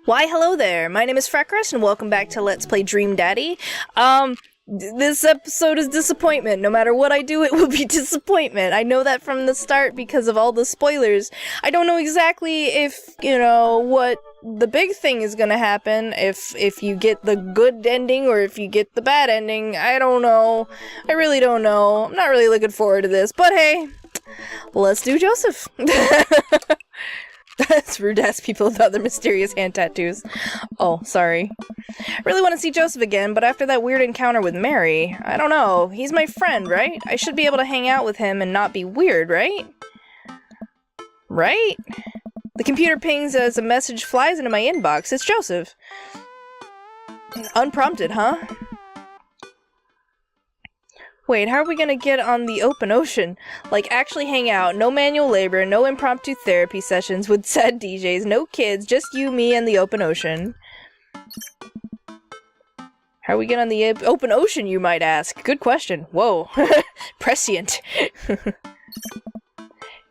Why, hello there. My name is Freckris, and welcome back to Let's Play Dream Daddy. This episode is disappointment. No matter what I do, it will be disappointment. I know that from the start because of all the spoilers. I don't know exactly if, what the big thing is gonna happen, if you get the good ending or if you get the bad ending. I don't know. I really don't know. I'm not really looking forward to this, but hey, let's do Joseph. That's rude to ask people about their mysterious hand tattoos. Oh, sorry. I really want to see Joseph again, but after that weird encounter with Mary, I don't know. He's my friend, right? I should be able to hang out with him and not be weird, right? Right? The computer pings as a message flies into my inbox. It's Joseph. Unprompted, huh? Wait, how are we gonna get on the open ocean? Like, actually hang out, no manual labor, no impromptu therapy sessions with sad DJs, no kids, just you, me, and the open ocean. How are we get on the open ocean, you might ask? Good question. Whoa. Prescient. If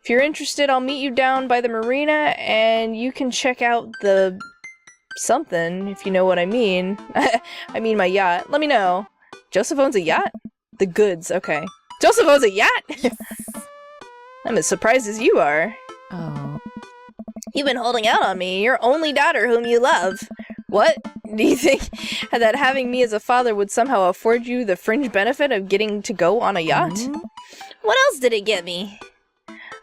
you're interested, I'll meet you down by the marina, and you can check out the... something, if you know what I mean. I mean my yacht. Let me know. Joseph owns a yacht? The goods, okay. Joseph owns a yacht? Yes. I'm as surprised as you are. Oh. You've been holding out on me, your only daughter whom you love. What? Do you think that having me as a father would somehow afford you the fringe benefit of getting to go on a yacht? Mm-hmm. What else did it get me?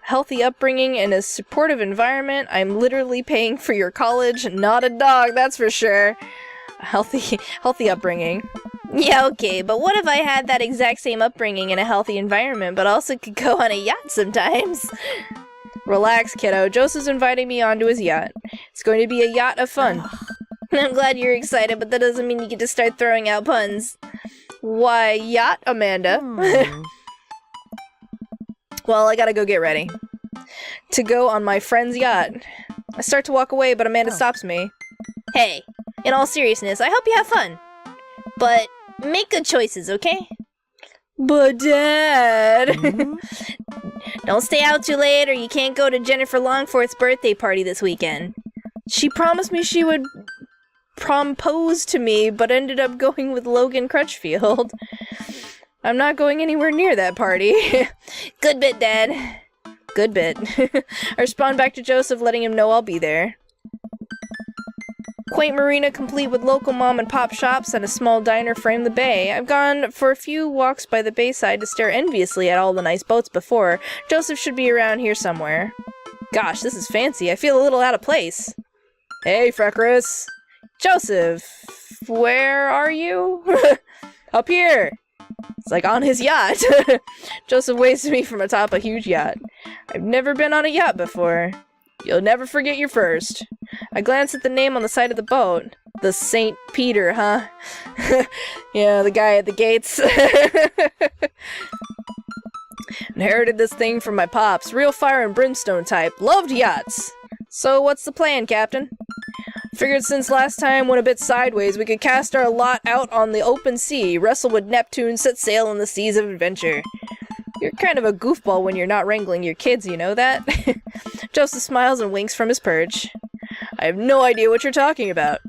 Healthy upbringing and a supportive environment. I'm literally paying for your college, not a dog, that's for sure. Healthy upbringing. Yeah, okay, but what if I had that exact same upbringing in a healthy environment, but also could go on a yacht sometimes? Relax, kiddo. Joseph's inviting me onto his yacht. It's going to be a yacht of fun. I'm glad you're excited, but that doesn't mean you get to start throwing out puns. Why, yacht, Amanda? Well, I gotta go get ready. To go on my friend's yacht. I start to walk away, but Amanda stops me. Hey, in all seriousness, I hope you have fun. But make good choices, okay? But Dad... Don't stay out too late or you can't go to Jennifer Longforth's birthday party this weekend. She promised me she would propose to me, but ended up going with Logan Crutchfield. I'm not going anywhere near that party. Good bit, Dad. Good bit. I respond back to Joseph, letting him know I'll be there. Quaint marina complete with local mom and pop shops and a small diner frame the bay. I've gone for a few walks by the bayside to stare enviously at all the nice boats before. Joseph should be around here somewhere. Gosh, this is fancy. I feel a little out of place. Hey, Freckris. Joseph, where are you? Up here. It's like on his yacht. Joseph waves to me from atop a huge yacht. I've never been on a yacht before. You'll never forget your first. I glance at the name on the side of the boat. The St. Peter, huh? Yeah, the guy at the gates. Inherited this thing from my pops. Real fire and brimstone type. Loved yachts. So what's the plan, Captain? Figured since last time went a bit sideways, we could cast our lot out on the open sea, wrestle with Neptune, set sail on the seas of adventure. You're kind of a goofball when you're not wrangling your kids, you know that? Joseph smiles and winks from his perch. I have no idea what you're talking about.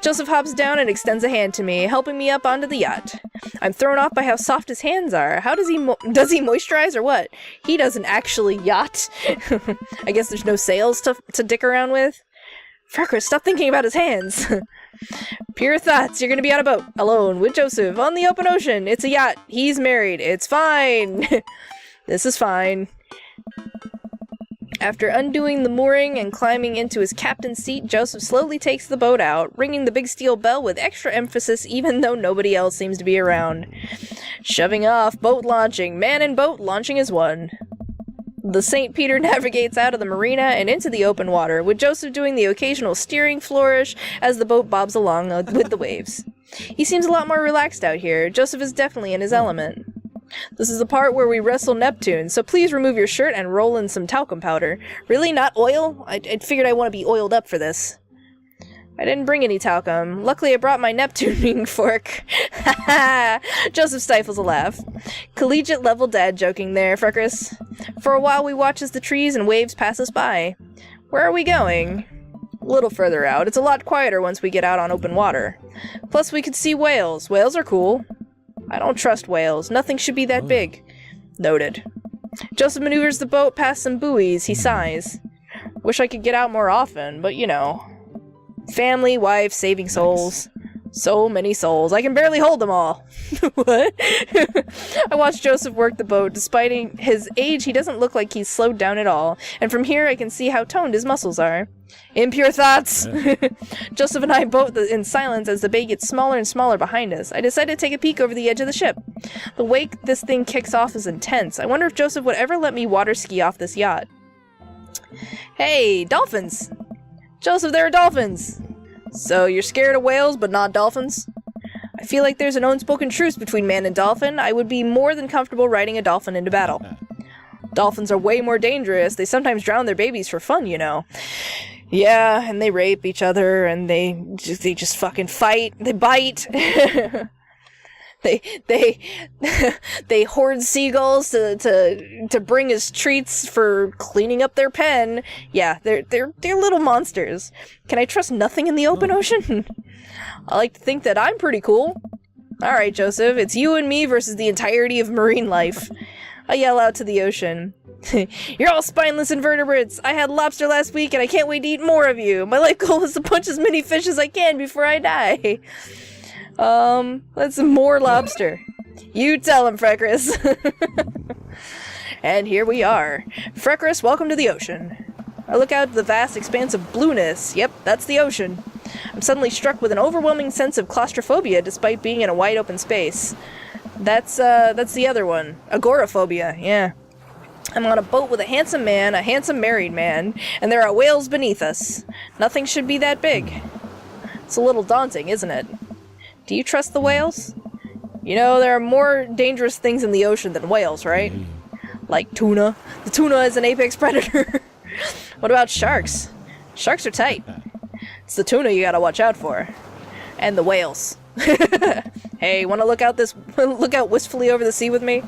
Joseph hops down and extends a hand to me, helping me up onto the yacht. I'm thrown off by how soft his hands are. How does he moisturize or what? He doesn't actually yacht. I guess there's no sails to dick around with. Freckris, stop thinking about his hands. Pure thoughts. You're gonna be on a boat, alone, with Joseph, on the open ocean. It's a yacht. He's married. It's fine. This is fine. After undoing the mooring and climbing into his captain's seat, Joseph slowly takes the boat out, ringing the big steel bell with extra emphasis even though nobody else seems to be around. Shoving off, boat launching, man and boat launching as one. The St. Peter navigates out of the marina and into the open water, with Joseph doing the occasional steering flourish as the boat bobs along with the waves. He seems a lot more relaxed out here. Joseph is definitely in his element. This is the part where we wrestle Neptune, so please remove your shirt and roll in some talcum powder. Really? Not oil? I figured I want to be oiled up for this. I didn't bring any talcum. Luckily, I brought my Neptuning fork. Ha ha! Joseph stifles a laugh. Collegiate-level dad joking there, Freckris. For a while, we watch as the trees and waves pass us by. Where are we going? A little further out. It's a lot quieter once we get out on open water. Plus, we could see whales. Whales are cool. I don't trust whales. Nothing should be that big. Noted. Joseph maneuvers the boat past some buoys. He sighs. Wish I could get out more often, but you know. Family, wife, saving souls. So many souls. I can barely hold them all. What? I watched Joseph work the boat. Despite his age, he doesn't look like he's slowed down at all. And from here, I can see how toned his muscles are. Impure thoughts! Joseph and I boat in silence as the bay gets smaller and smaller behind us. I decide to take a peek over the edge of the ship. The wake this thing kicks off is intense. I wonder if Joseph would ever let me water ski off this yacht. Hey, dolphins! Joseph, there are dolphins! So, you're scared of whales, but not dolphins? I feel like there's an unspoken truce between man and dolphin. I would be more than comfortable riding a dolphin into battle. Dolphins are way more dangerous. They sometimes drown their babies for fun, you know. Yeah, and they rape each other, and they just fucking fight. They bite. They hoard seagulls to bring as treats for cleaning up their pen. Yeah, they're little monsters. Can I trust nothing in the open ocean? I like to think that I'm pretty cool. Alright, Joseph, it's you and me versus the entirety of marine life. I yell out to the ocean. You're all spineless invertebrates! I had lobster last week and I can't wait to eat more of you! My life goal is to punch as many fish as I can before I die! That's more lobster. You tell him, Freckris. And here we are. Freckris, welcome to the ocean. I look out at the vast expanse of blueness. Yep, that's the ocean. I'm suddenly struck with an overwhelming sense of claustrophobia despite being in a wide open space. That's the other one. Agoraphobia, yeah. I'm on a boat with a handsome man, a handsome married man, and there are whales beneath us. Nothing should be that big. It's a little daunting, isn't it? Do you trust the whales? You know, there are more dangerous things in the ocean than whales, right? Like tuna. The tuna is an apex predator. What about sharks? Sharks are tight. It's the tuna you gotta watch out for. And the whales. Hey, wanna look out wistfully over the sea with me?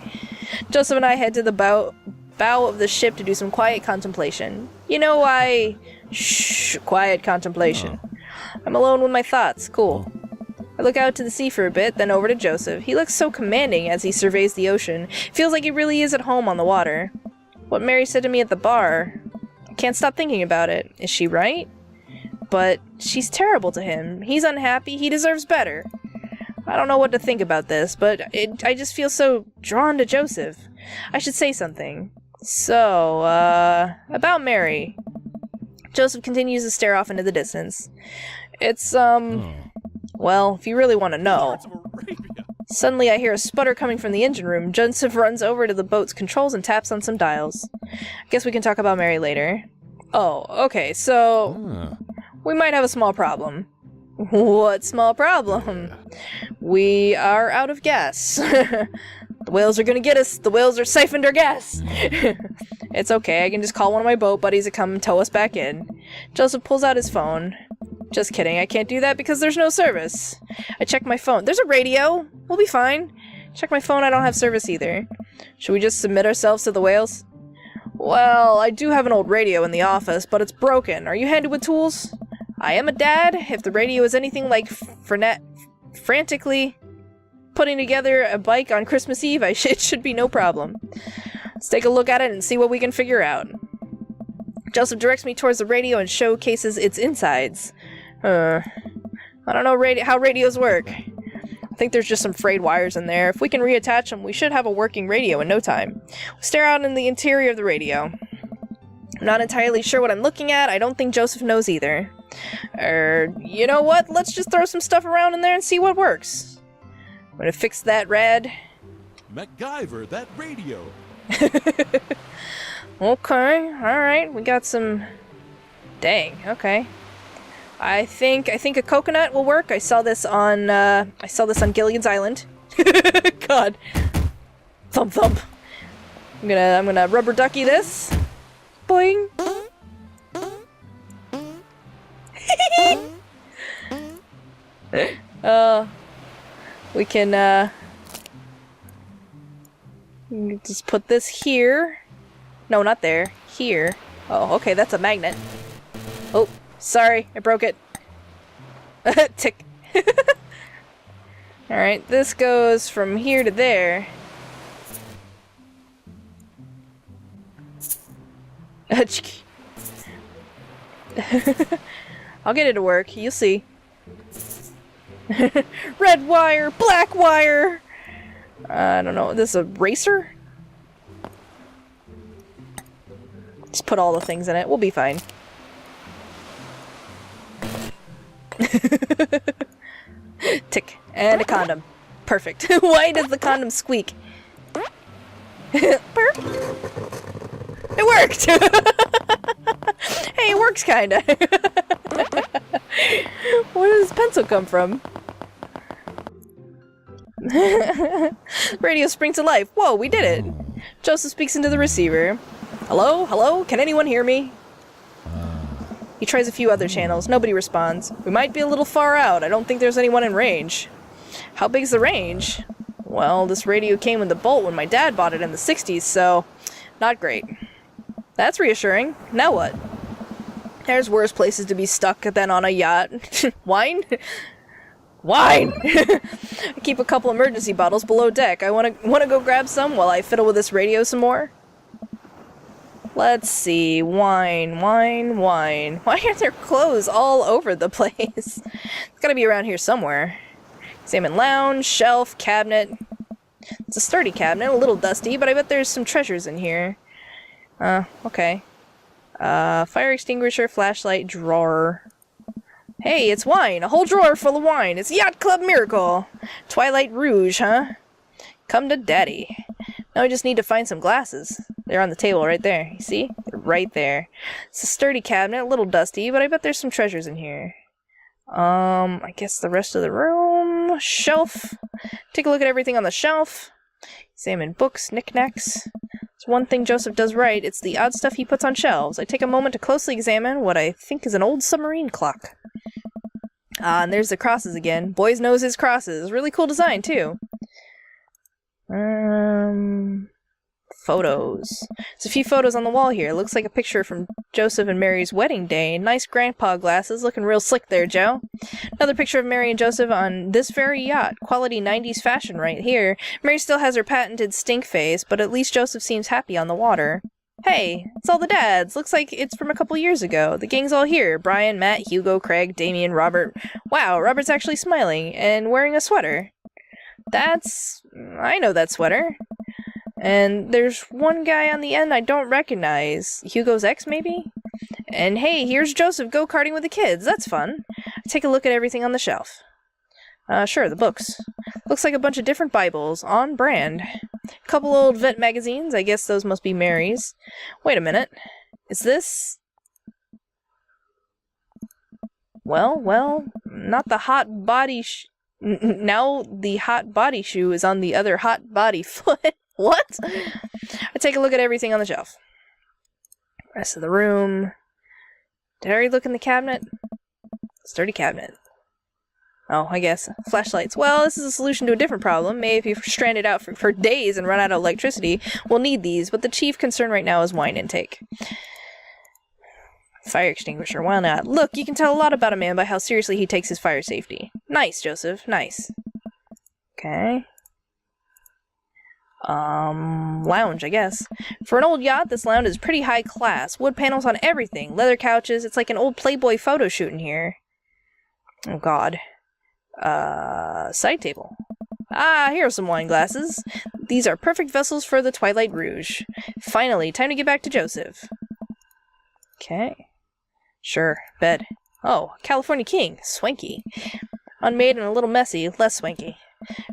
Joseph and I head to the bow of the ship to do some quiet contemplation. You know why? Shh, quiet contemplation. I'm alone with my thoughts. Cool. I look out to the sea for a bit, then over to Joseph. He looks so commanding as he surveys the ocean. Feels like he really is at home on the water. What Mary said to me at the bar. I can't stop thinking about it. Is she right? But she's terrible to him. He's unhappy. He deserves better. I don't know what to think about this, but I just feel so drawn to Joseph. I should say something. So, about Mary. Joseph continues to stare off into the distance. It's, well, if you really want to know. Suddenly I hear a sputter coming from the engine room. Joseph runs over to the boat's controls and taps on some dials. I guess we can talk about Mary later. Oh, okay, so we might have a small problem. What small problem? We are out of gas. The whales are gonna get us. The whales are siphoned our gas. It's okay, I can just call one of my boat buddies to come and tow us back in. Joseph pulls out his phone. Just kidding, I can't do that because there's no service. I check my phone. There's a radio! We'll be fine. Check my phone, I don't have service either. Should we just submit ourselves to the whales? Well, I do have an old radio in the office, but it's broken. Are you handy with tools? I am a dad. If the radio is anything like frantically putting together a bike on Christmas Eve, it should be no problem. Let's take a look at it and see what we can figure out. Joseph directs me towards the radio and showcases its insides. I don't know how radios work. I think there's just some frayed wires in there. If we can reattach them, we should have a working radio in no time. We stare out in the interior of the radio. I'm not entirely sure what I'm looking at. I don't think Joseph knows either. You know what? Let's just throw some stuff around in there and see what works. I'm gonna fix that rad. MacGyver, that radio. Okay, alright, we got some... Dang, okay. I think a coconut will work. I saw this on Gilligan's Island. God. Thump thump. I'm gonna rubber ducky this. Boing. We can just put this here. No, not there. Here. Oh, okay, that's a magnet. Oh, Sorry, I broke it. Tick. Alright, this goes from here to there. I'll get it to work, you'll see. Red wire, black wire! I don't know, this is a racer? Just put all the things in it, we'll be fine. Tick. And a condom. Perfect. Why does the condom squeak? Burp. It worked! Hey, it works kinda. Where does pencil come from? Radio springs to life. Whoa, we did it! Joseph speaks into the receiver. Hello? Hello? Can anyone hear me? He tries a few other channels. Nobody responds. We might be a little far out. I don't think there's anyone in range. How big's the range? Well, this radio came with the Bolt when my dad bought it in the 60s, so... not great. That's reassuring. Now what? There's worse places to be stuck than on a yacht. Wine? Wine! I keep a couple emergency bottles below deck. I wanna go grab some while I fiddle with this radio some more? Let's see. Wine, wine, wine. Why are there clothes all over the place? It's gotta be around here somewhere. Examine lounge, shelf, cabinet. It's a sturdy cabinet, a little dusty, but I bet there's some treasures in here. Okay. Fire extinguisher, flashlight, drawer. Hey, it's wine! A whole drawer full of wine! It's Yacht Club Miracle! Twilight Rouge, huh? Come to daddy. Now I just need to find some glasses. They're on the table right there. You see? They're right there. It's a sturdy cabinet, a little dusty, but I bet there's some treasures in here. I guess the rest of the room... Shelf. Take a look at everything on the shelf. Examine books, knickknacks. It's one thing Joseph does right. It's the odd stuff he puts on shelves. I take a moment to closely examine what I think is an old submarine clock. Ah, and there's the crosses again. Boys knows his crosses. Really cool design, too. Photos. There's a few photos on the wall here. Looks like a picture from Joseph and Mary's wedding day. Nice grandpa glasses. Looking real slick there, Joe. Another picture of Mary and Joseph on this very yacht. Quality 90s fashion right here. Mary still has her patented stink face, but at least Joseph seems happy on the water. Hey, it's all the dads. Looks like it's from a couple years ago. The gang's all here. Brian, Matt, Hugo, Craig, Damien, Robert. Wow, Robert's actually smiling and wearing a sweater. I know that sweater. And there's one guy on the end I don't recognize. Hugo's ex, maybe? And hey, here's Joseph go-karting with the kids. That's fun. Take a look at everything on the shelf. Sure, the books. Looks like a bunch of different Bibles, on brand. Couple old vet magazines. I guess those must be Mary's. Wait a minute. Is this... Well, not the hot body now the hot body shoe is on the other hot body foot. What? I take a look at everything on the shelf. Rest of the room. Did I already look in the cabinet? Sturdy cabinet. Oh, I guess. Flashlights. Well, this is a solution to a different problem. Maybe if you're stranded out for days and run out of electricity, we'll need these, but the chief concern right now is wine intake. Fire extinguisher, why not? Look, you can tell a lot about a man by how seriously he takes his fire safety. Nice, Joseph, nice. Okay. Lounge, I guess. For an old yacht, this lounge is pretty high class. Wood panels on everything. Leather couches. It's like an old Playboy photo shoot in here. Oh, God. Side table. Ah, here are some wine glasses. These are perfect vessels for the Twilight Rouge. Finally, time to get back to Joseph. Okay. Sure, bed. Oh, California King. Swanky. Unmade and a little messy, less swanky.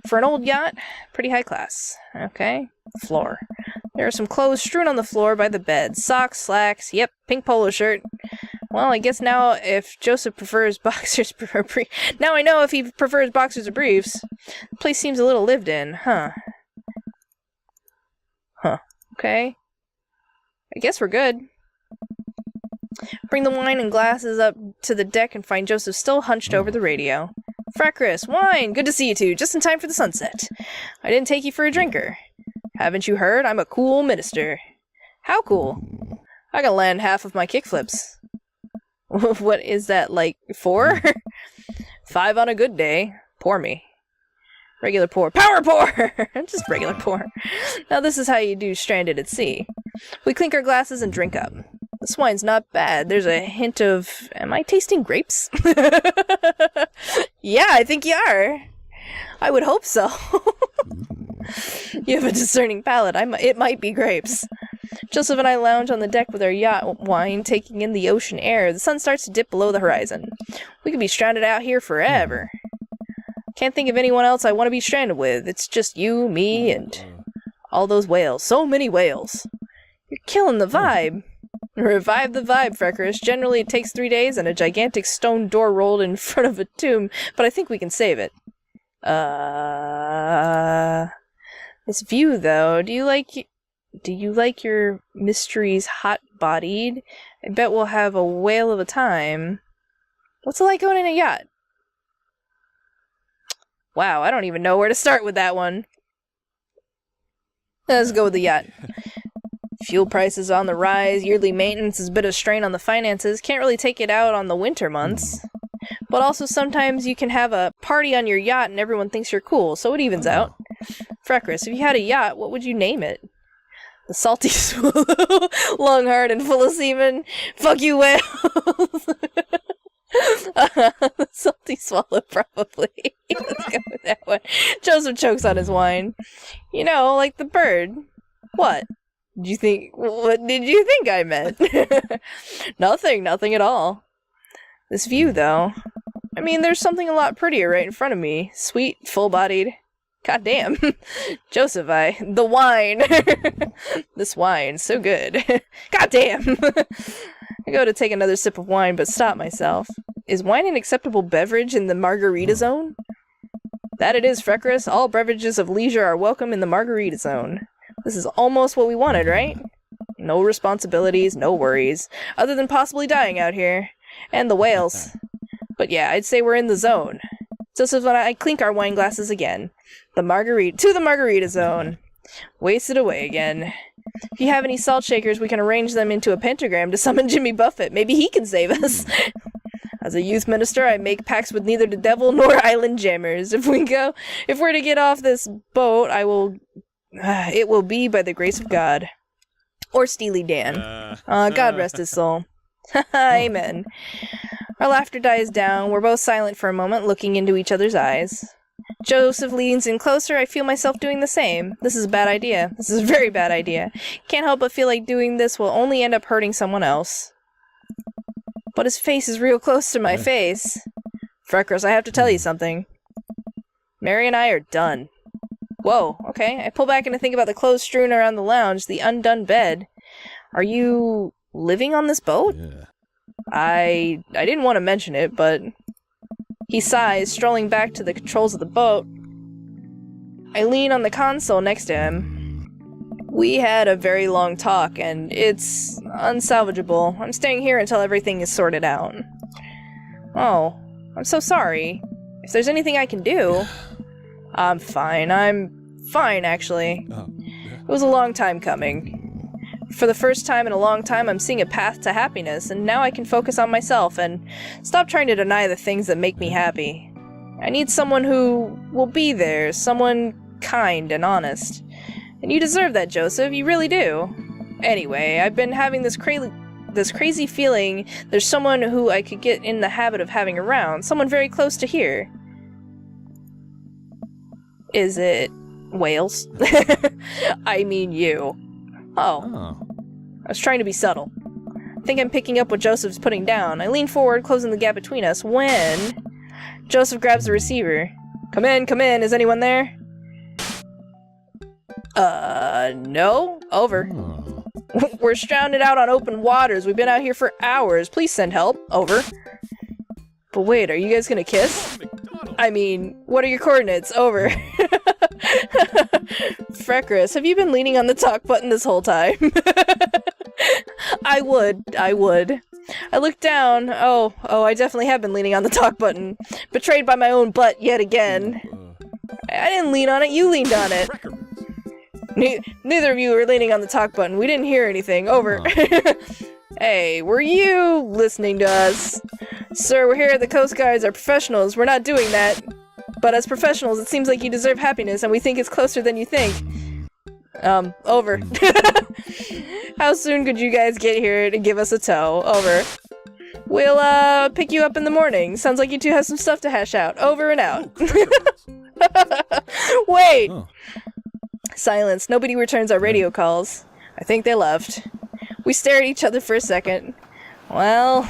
For an old yacht, pretty high class. Okay. Floor. There are some clothes strewn on the floor by the bed. Socks, slacks, yep, pink polo shirt. Well, I guess now if Joseph prefers boxers now I know if he prefers boxers or briefs. The place seems a little lived in, huh? Okay. I guess we're good. Bring the wine and glasses up to the deck and find Joseph still hunched over the radio. Freckris, wine! Good to see you two, just in time for the sunset. I didn't take you for a drinker. Haven't you heard? I'm a cool minister. How cool? I can land half of my kickflips. What is that, like 4? 5 on a good day. Pour me. Regular pour. Power pour! Just regular pour. Now this is how you do stranded at sea. We clink our glasses and drink up. This wine's not bad. There's a hint of... Am I tasting grapes? Yeah, I think you are. I would hope so. You have a discerning palate. It might be grapes. Joseph and I lounge on the deck with our yacht wine, taking in the ocean air. The sun starts to dip below the horizon. We could be stranded out here forever. Can't think of anyone else I want to be stranded with. It's just you, me, and all those whales. So many whales. You're killing the vibe. Revive the vibe, Freckris. Generally, it takes 3 days and a gigantic stone door rolled in front of a tomb, but I think we can save it. This view, though. Do you like your mysteries hot-bodied? I bet we'll have a whale of a time. What's it like going in a yacht? Wow, I don't even know where to start with that one. Let's go with the yacht. Fuel prices on the rise, yearly maintenance is a bit of strain on the finances, can't really take it out on the winter months. But also sometimes you can have a party on your yacht and everyone thinks you're cool, so it evens out. Freckris, if you had a yacht, what would you name it? The Salty Swallow, long, hard, and full of semen. Fuck you, whales! The Salty Swallow, probably. Let's go with that one. Joseph chokes on his wine. You know, like the bird. What? What did you think I meant? Nothing at all. This view, though. I mean, there's something a lot prettier right in front of me. Sweet, full-bodied. God damn. Joseph, the wine. This wine, so good. God damn. I go to take another sip of wine, but stop myself. Is wine an acceptable beverage in the margarita zone? That it is, Freckris. All beverages of leisure are welcome in the margarita zone. This is almost what we wanted, right? No responsibilities, no worries, other than possibly dying out here. And the whales. But yeah, I'd say we're in the zone. Joseph and I clink our wine glasses again. To the margarita zone. Wasted away again. If you have any salt shakers, we can arrange them into a pentagram to summon Jimmy Buffett. Maybe he can save us. As a youth minister, I make pacts with neither the devil nor island jammers. If we're to get off this boat, it will be by the grace of God. Or Steely Dan. God rest his soul. Amen. Our laughter dies down. We're both silent for a moment, looking into each other's eyes. Joseph leans in closer. I feel myself doing the same. This is a bad idea. This is a very bad idea. Can't help but feel like doing this will only end up hurting someone else. But his face is real close to my face. Freckris, I have to tell you something. Mary and I are done. Whoa, okay. I pull back and I think about the clothes strewn around the lounge, the undone bed. Are you living on this boat? Yeah. I didn't want to mention it, but... He sighs, strolling back to the controls of the boat. I lean on the console next to him. We had a very long talk, and it's unsalvageable. I'm staying here until everything is sorted out. Oh, I'm so sorry. If there's anything I can do... I'm fine, actually. It was a long time coming. For the first time in a long time, I'm seeing a path to happiness, and now I can focus on myself and stop trying to deny the things that make me happy. I need someone who will be there, someone kind and honest. And you deserve that, Joseph, you really do. Anyway, I've been having this crazy feeling there's someone who I could get in the habit of having around, someone very close to here. Is it whales? I mean you. Oh. I was trying to be subtle. I think I'm picking up what Joseph's putting down. I lean forward, closing the gap between us, when... Joseph grabs the receiver. Come in, is anyone there? No. Over. We're stranded out on open waters. We've been out here for hours. Please send help. Over. But wait, are you guys gonna kiss? I mean, what are your coordinates? Over. Freckris, have you been leaning on the talk button this whole time? I would. I looked down. Oh, I definitely have been leaning on the talk button. Betrayed by my own butt yet again. I didn't lean on it, you leaned on it. Neither of you were leaning on the talk button. We didn't hear anything. Over. Hey, were you listening to us? Sir, we're here at the Coast Guard as our professionals. We're not doing that. But as professionals, it seems like you deserve happiness, and we think it's closer than you think. Over. How soon could you guys get here to give us a tow? Over. We'll, pick you up in the morning. Sounds like you two have some stuff to hash out. Over and out. Wait! Oh. Silence. Nobody returns our radio calls. I think they left. We stare at each other for a second. Well...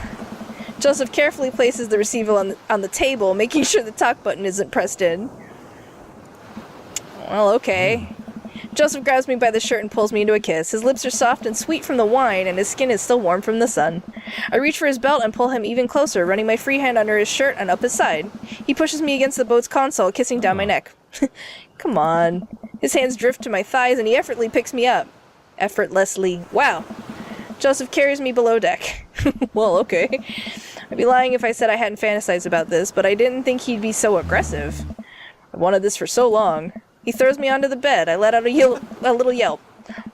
Joseph carefully places the receiver on the table, making sure the talk button isn't pressed in. Well, okay. Joseph grabs me by the shirt and pulls me into a kiss. His lips are soft and sweet from the wine, and his skin is still warm from the sun. I reach for his belt and pull him even closer, running my free hand under his shirt and up his side. He pushes me against the boat's console, kissing down my neck. Come on. His hands drift to my thighs, and he effortlessly picks me up. Effortlessly. Wow. Joseph carries me below deck. Well, okay. I'd be lying if I said I hadn't fantasized about this, but I didn't think he'd be so aggressive. I wanted this for so long. He throws me onto the bed. I let out a little yelp.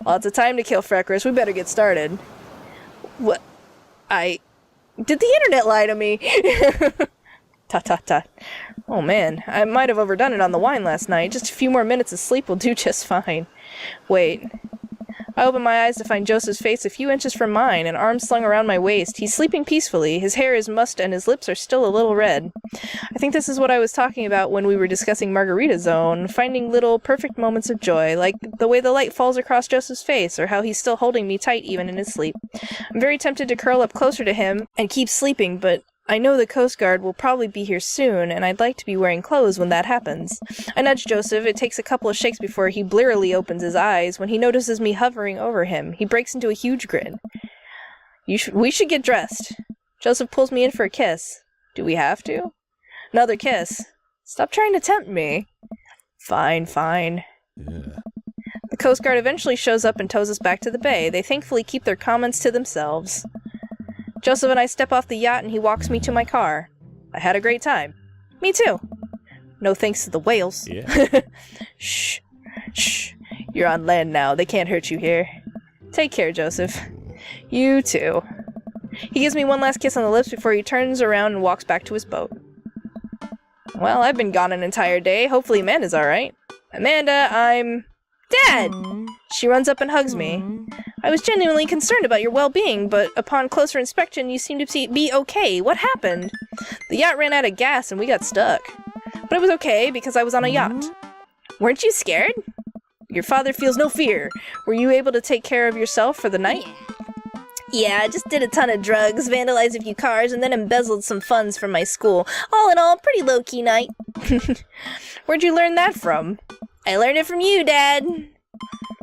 Lots of time to kill, Freckris. We better get started. What? Did the internet lie to me? Ta. Oh man, I might have overdone it on the wine last night. Just a few more minutes of sleep will do just fine. Wait. I open my eyes to find Joseph's face a few inches from mine, an arm slung around my waist. He's sleeping peacefully. His hair is mussed and his lips are still a little red. I think this is what I was talking about when we were discussing Margarita Zone, finding little perfect moments of joy, like the way the light falls across Joseph's face, or how he's still holding me tight even in his sleep. I'm very tempted to curl up closer to him and keep sleeping, but I know the Coast Guard will probably be here soon, and I'd like to be wearing clothes when that happens. I nudge Joseph. It takes a couple of shakes before he blearily opens his eyes. When he notices me hovering over him, he breaks into a huge grin. We should get dressed. Joseph pulls me in for a kiss. Do we have to? Another kiss. Stop trying to tempt me. Fine. Yeah. The Coast Guard eventually shows up and tows us back to the bay. They thankfully keep their comments to themselves. Joseph and I step off the yacht and he walks me to my car. I had a great time. Me too. No thanks to the whales. Yeah. Shh. You're on land now. They can't hurt you here. Take care, Joseph. You too. He gives me one last kiss on the lips before he turns around and walks back to his boat. Well, I've been gone an entire day. Hopefully Amanda's alright. Amanda, I'm... Dad! She runs up and hugs me. I was genuinely concerned about your well-being, but upon closer inspection, you seem to be okay. What happened? The yacht ran out of gas and we got stuck. But it was okay because I was on a yacht. Weren't you scared? Your father feels no fear. Were you able to take care of yourself for the night? Yeah, I just did a ton of drugs, vandalized a few cars, and then embezzled some funds from my school. All in all, pretty low-key night. Where'd you learn that from? I learned it from you, Dad.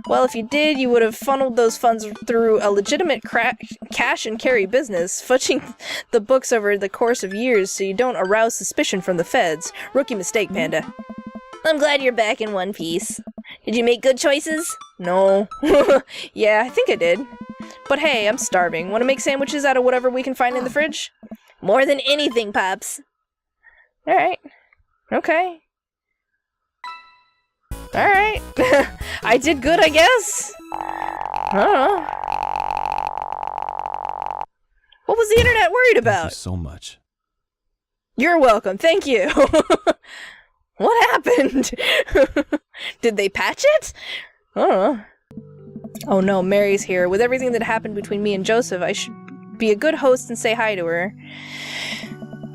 Well, if you did, you would have funneled those funds through a legitimate cash and carry business, fudging the books over the course of years so you don't arouse suspicion from the feds. Rookie mistake, Panda. I'm glad you're back in one piece. Did you make good choices? No. Yeah, I think I did. But hey, I'm starving. Want to make sandwiches out of whatever we can find in the fridge? More than anything, Pops. Alright. Okay. Alright. I did good, I guess. I don't know. What was the internet worried about? Thank you so much. You're welcome, thank you. What happened? Did they patch it? I don't know. Oh no, Mary's here. With everything that happened between me and Joseph, I should be a good host and say hi to her.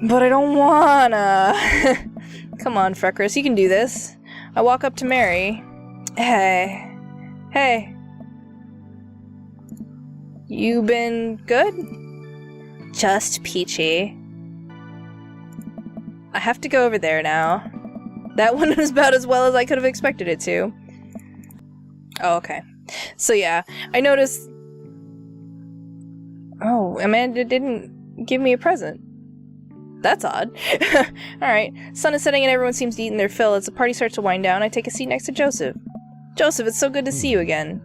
But I don't wanna. Come on, Freckris, you can do this. I walk up to Mary. Hey. You been good? Just peachy. I have to go over there now. That one was about as well as I could have expected it to. Oh, okay. So yeah, I noticed... Oh, Amanda didn't give me a present. That's odd. Alright, sun is setting and everyone seems to eat their fill. As the party starts to wind down, I take a seat next to Joseph. Joseph, it's so good to see you again.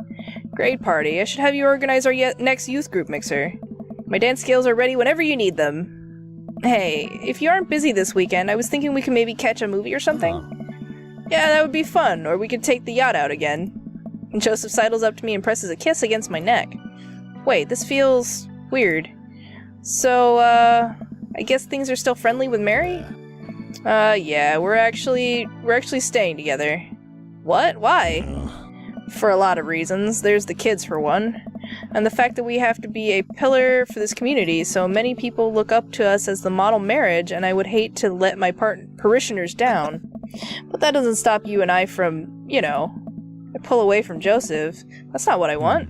Great party. I should have you organize our next youth group mixer. My dance skills are ready whenever you need them. Hey, if you aren't busy this weekend, I was thinking we could maybe catch a movie or something. Yeah, that would be fun, or we could take the yacht out again. And Joseph sidles up to me and presses a kiss against my neck. Wait, this feels Weird. So, I guess things are still friendly with Mary? Yeah, we're actually staying together. What? Why? For a lot of reasons. There's the kids, for one. And the fact that we have to be a pillar for this community, so many people look up to us as the model marriage, and I would hate to let my parishioners down. But that doesn't stop you and I from, you know, I pull away from Joseph. That's not what I want.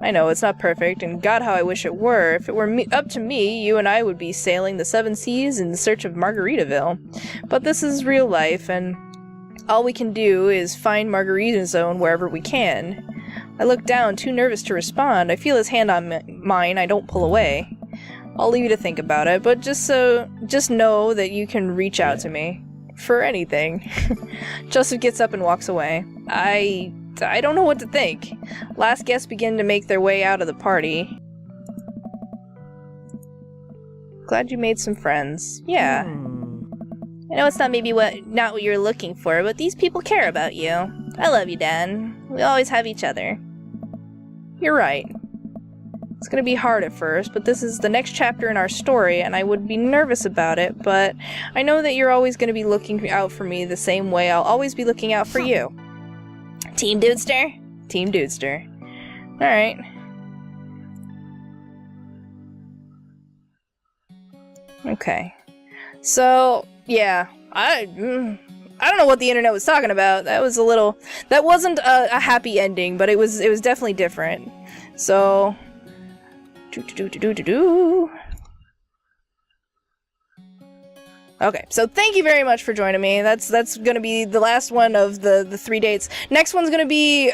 I know, it's not perfect, and God how I wish it were. If it were up to me, you and I would be sailing the 7 seas in search of Margaritaville. But this is real life, and all we can do is find Margarita Zone wherever we can. I look down, too nervous to respond. I feel his hand on mine. I don't pull away. I'll leave you to think about it, but just know that you can reach out to me. For anything. Joseph gets up and walks away. I don't know what to think. Last guests begin to make their way out of the party. Glad you made some friends. Yeah. I know it's not not what you're looking for, but these people care about you. I love you, Dad. We always have each other. You're right. It's gonna be hard at first, but this is the next chapter in our story, and I would be nervous about it, but I know that you're always gonna be looking out for me the same way I'll always be looking out for you. Team Dudester? Team Dudester. Alright. Okay. So, yeah. I don't know what the internet was talking about. That wasn't a happy ending, but it was definitely different. So... Okay, so thank you very much for joining me. That's gonna be the last one of the 3 dates. Next one's gonna be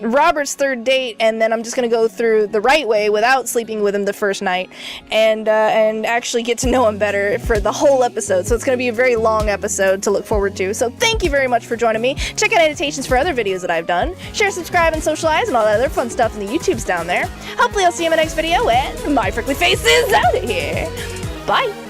Robert's 3rd date, and then I'm just gonna go through the right way without sleeping with him the first night, and actually get to know him better for the whole episode. So it's gonna be a very long episode to look forward to. So thank you very much for joining me. Check out annotations for other videos that I've done. Share, subscribe, and socialize, and all that other fun stuff in the YouTubes down there. Hopefully I'll see you in my next video, and my Freckly Face is out of here. Bye!